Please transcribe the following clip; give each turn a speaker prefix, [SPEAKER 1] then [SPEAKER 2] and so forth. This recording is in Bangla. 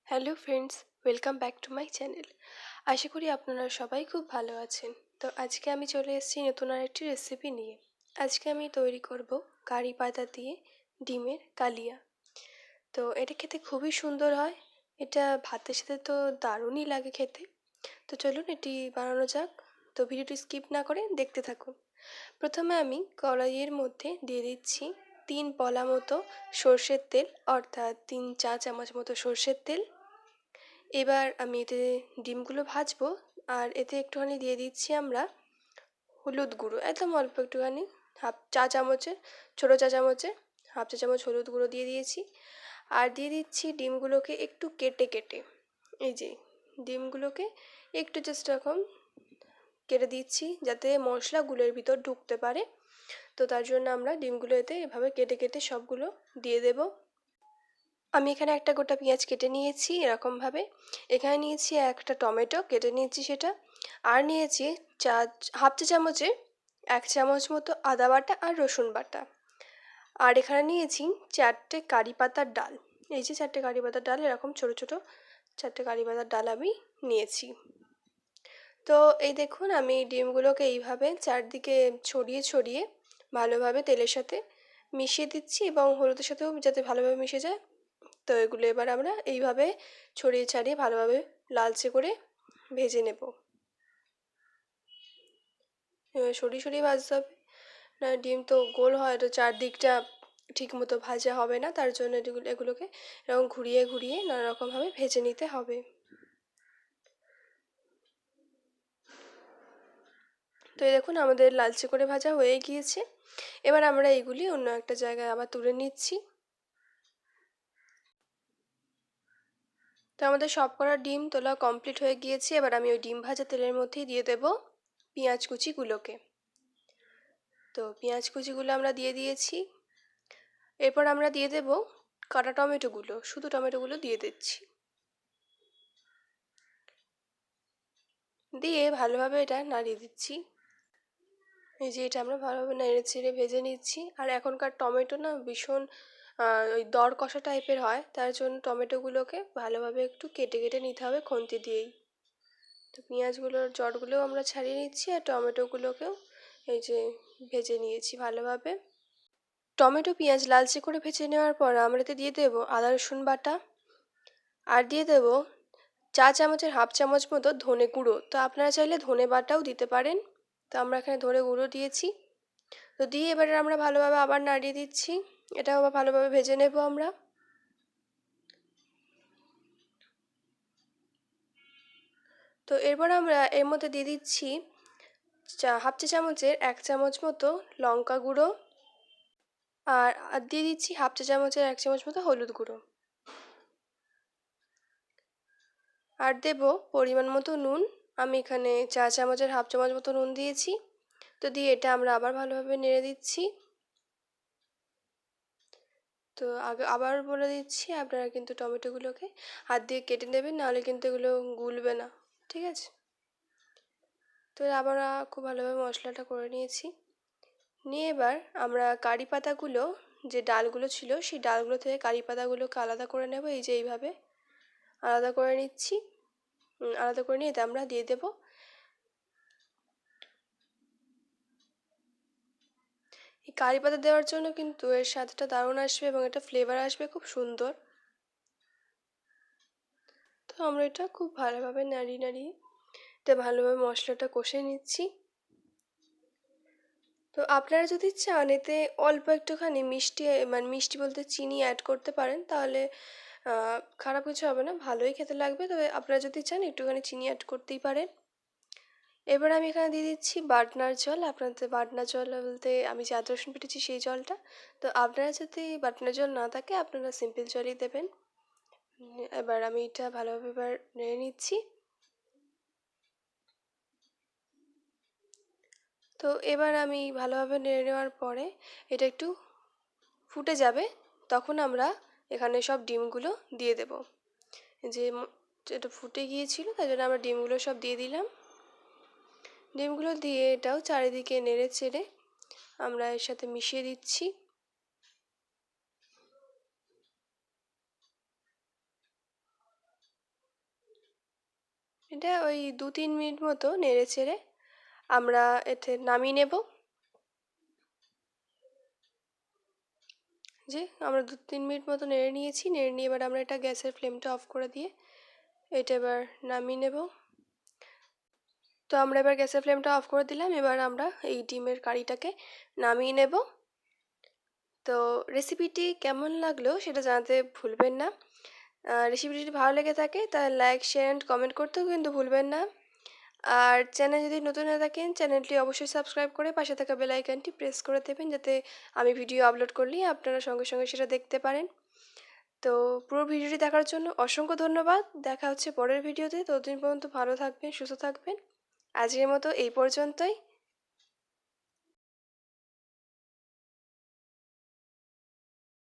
[SPEAKER 1] Hello friends, welcome back to my channel. আশা করি আপনারা সবাই খুব ভালো আছেন। তো আজকে আমি চলে এসেছি নতুন আরেকটি রেসিপি নিয়ে। আজকে আমি তৈরি করব কারি পাতা দিয়ে ডিমের কালিয়া। তো এটা খেতে খুবই সুন্দর হয়। এটা ভাতের সাথে তো দারুণই লাগে খেতে। তো চলুন এটি বানানো যাক। তো ভিডিওটি স্কিপ না করে দেখতে থাকুন। প্রথমে আমি কড়াইয়ের মধ্যে দিয়ে দিচ্ছি 3 পলা মতো সর্ষের তেল, অর্থাৎ 3 চা চামচ মতো সর্ষের তেল। এবার আমি এতে ডিমগুলো ভাজবো, আর এতে একটুখানি দিয়ে দিচ্ছি আমরা হলুদ গুঁড়ো, একদম অল্প একটুখানি, ছোটো চা চামচের হাফ চা চামচ হলুদ গুঁড়ো দিয়ে দিয়েছি। আর দিয়ে দিচ্ছি ডিমগুলোকে একটু কেটে কেটে, এই যে ডিমগুলোকে একটু জাস্ট এরকম কেটে দিচ্ছি যাতে মশলাগুলোর ভিতর ঢুকতে পারে। তো তার জন্য আমরা ডিমগুলো এতে এভাবে কেটে কেটে সবগুলো দিয়ে দেবো। আমি এখানে একটা গোটা পেঁয়াজ কেটে নিয়েছি এরকমভাবে। এখানে নিয়েছি একটা টমেটো কেটে নিয়েছি সেটা। আর নিয়েছি হাফ চা চামচের 1 চামচ মতো আদা বাটা আর রসুন বাটা। আর এখানে নিয়েছি 4টে কারি পাতার ডাল। এই যে 4টে কারি পাতার ডাল, এরকম ছোটো ছোটো 4টে কারি পাতার ডাল আমি নিয়েছি। তো এই দেখুন, আমি ডিমগুলোকে এইভাবে চারদিকে ছড়িয়ে ছড়িয়ে ভালোভাবে তেলের সাথে মিশিয়ে দিচ্ছি, এবং হলুদের সাথেও যাতে ভালোভাবে মিশে যায়। তো এগুলো এবার আমরা এইভাবে ছড়িয়ে ছাড়িয়ে ভালোভাবে লালচে করে ভেজে নেব। সরিয়ে সরিয়ে ভাজতে হবে, না ডিম তো গোল হয়, তো চারদিকটা ঠিক মতো ভাজা হবে না। তার জন্য এগুলোকে এরকম ঘুরিয়ে ঘুরিয়ে নানা রকমভাবে ভেজে নিতে হবে। তো এই দেখুন, আমাদের লালচে করে ভাজা হয়ে গিয়েছে। এবার আমরা এইগুলি অন্য একটা জায়গায় আবার তুলে নিচ্ছি। তো আমাদের সব কটা ডিম তোলা কমপ্লিট হয়ে গিয়েছে। এবার আমি ওই ডিম ভাজা তেলের মধ্যেই দিয়ে দেব পেঁয়াজ কুচিগুলোকে। তো পেঁয়াজ কুচিগুলো আমরা দিয়ে দিয়েছি। এরপর আমরা দিয়ে দেব কাটা টমেটোগুলো, শুধু টমেটোগুলো দিয়ে দিচ্ছি। দিয়ে ভালোভাবে এটা নাড়িয়ে দিচ্ছি। এই যে এটা আমরা ভালোভাবে নেড়ে চেড়ে ভেজে নিচ্ছি। আর এখনকার টমেটো না ভীষণ ওই দর কষা টাইপের হয়, তার জন্য টমেটোগুলোকে ভালোভাবে একটু কেটে কেটে নিতে হবে খুন্তি দিয়েই। তো পেঁয়াজগুলোর জড়গুলোও আমরা ছাড়িয়ে নিচ্ছি, আর টমেটোগুলোকেও এই যে ভেজে নিয়েছি ভালোভাবে। টমেটো পেঁয়াজ লালচে করে ভেজে নেওয়ার পর আমরা এতে দিয়ে দেবো আদা রসুন বাটা, আর দিয়ে দেবো হাফ চামচ মতো ধনে গুঁড়ো। তো আপনারা চাইলে ধনে বাটাও দিতে পারেন। তো আমরা এখানে ধনে গুঁড়ো দিয়েছি। তো দিয়ে এবারে আমরা ভালোভাবে আবার নাড়িয়ে দিচ্ছি। এটাও আবার ভালোভাবে ভেজে নেব আমরা। তো এরপর আমরা এর মধ্যে দিয়ে দিচ্ছি হাফ চা চামচের 1 চামচ মতো লঙ্কা গুঁড়ো, আর দিয়ে দিচ্ছি হাফ চা চামচের 1 চামচ মতো হলুদ গুঁড়ো, আর দেব পরিমাণ মতো নুন। আমি এখানে চা চামচের হাফ চামচ মতো নুন দিয়েছি। তো দিয়ে এটা আমরা আবার ভালোভাবে নেড়ে দিচ্ছি। তো আবার বলে দিচ্ছি, আপনারা কিন্তু টমেটোগুলোকে হাত দিয়ে কেটে নেবেন, নাহলে কিন্তু এগুলো গুলবে না, ঠিক আছে? তো আবার খুব ভালোভাবে মশলাটা করে নিয়েছি। নিয়ে এবার আমরা কারি পাতাগুলো, যে ডালগুলো ছিল সেই ডালগুলো থেকে কারি পাতাগুলোকে আলাদা করে নেব। এই যে এইভাবে আলাদা করে নিচ্ছি। আলাদা করে নিয়ে এতে আমরা দিয়ে দেব এই কারি পাতা। দেওয়ার জন্য কিন্তু এর স্বাদটা দারুণ আসবে এবং এটা ফ্লেভার আসবে খুব সুন্দর। তো আমরা এটা খুব ভালোভাবে নাড়িয়ে নাড়িয়ে এটা ভালোভাবে মশলাটা কষে নিচ্ছি। তো আপনারা যদি চান এতে অল্প একটুখানি মিষ্টি, মানে মিষ্টি বলতে চিনি অ্যাড করতে পারেন, তাহলে খারাপ কিছু হবে না, ভালোই খেতে লাগবে। তবে আপনারা যদি চান একটুখানি চিনি অ্যাড করতেই পারেন। এবার আমি এখানে দিয়ে দিচ্ছি বাটনার জল। আপনাদের বাটনার জল বলতে আমি যে আদা রসুন বেটেছি সেই জলটা। তো আপনারা যদি বাটনার জল না থাকে আপনারা সিম্পল জলই দেবেন। এবার আমি এটা ভালোভাবে এবার নেড়ে নিচ্ছি। তো এবার আমি ভালোভাবে নেড়ে নেওয়ার পরে এটা একটু ফুটে যাবে, তখন আমরা এখানে সব ডিমগুলো দিয়ে দেব। যে এটা ফুটে গিয়েছিল তাই জন্য আমরা ডিমগুলো সব দিয়ে দিলাম। ডিমগুলো দিয়ে এটাও চারিদিকে নেড়ে চেড়ে আমরা এর সাথে মিশিয়ে দিচ্ছি। এটা ওই 2-3 মিনিট মতো নেড়ে চেড়ে আমরা এতে নামিয়ে নেব। যে আমরা 2-3 মিনিট মতো নেড়ে নিয়েছি, নেড়ে নিয়ে এবার আমরা এটা গ্যাসের ফ্লেমটা অফ করে দিয়ে এটা এবার নামিয়ে নেব। তো আমরা এবার গ্যাসের ফ্লেমটা অফ করে দিলাম, এবার আমরা এই ডিমের কারিটাকে নামিয়ে নেব। তো রেসিপিটি কেমন লাগলো সেটা জানাতে ভুলবেন না। রেসিপিটি যদি ভালো লেগে থাকে তাহলে লাইক, শেয়ার অ্যান্ড কমেন্ট করতেও কিন্তু ভুলবেন না। আর চ্যানেল যদি নতুন হয়ে থাকেন চ্যানেলটি অবশ্যই সাবস্ক্রাইব করে পাশে থাকা বেল আইকনটি প্রেস করে দেবেন, যাতে আমি ভিডিও আপলোড করলেই আপনারা সঙ্গে সঙ্গে সেটা দেখতে পারেন। তো পুরো ভিডিওটি দেখার জন্য অসংখ্য ধন্যবাদ। দেখা হচ্ছে পরের ভিডিওতে। ততদিন পর্যন্ত ভালো থাকবেন, সুস্থ থাকবেন। আজকের মতো এই পর্যন্তই।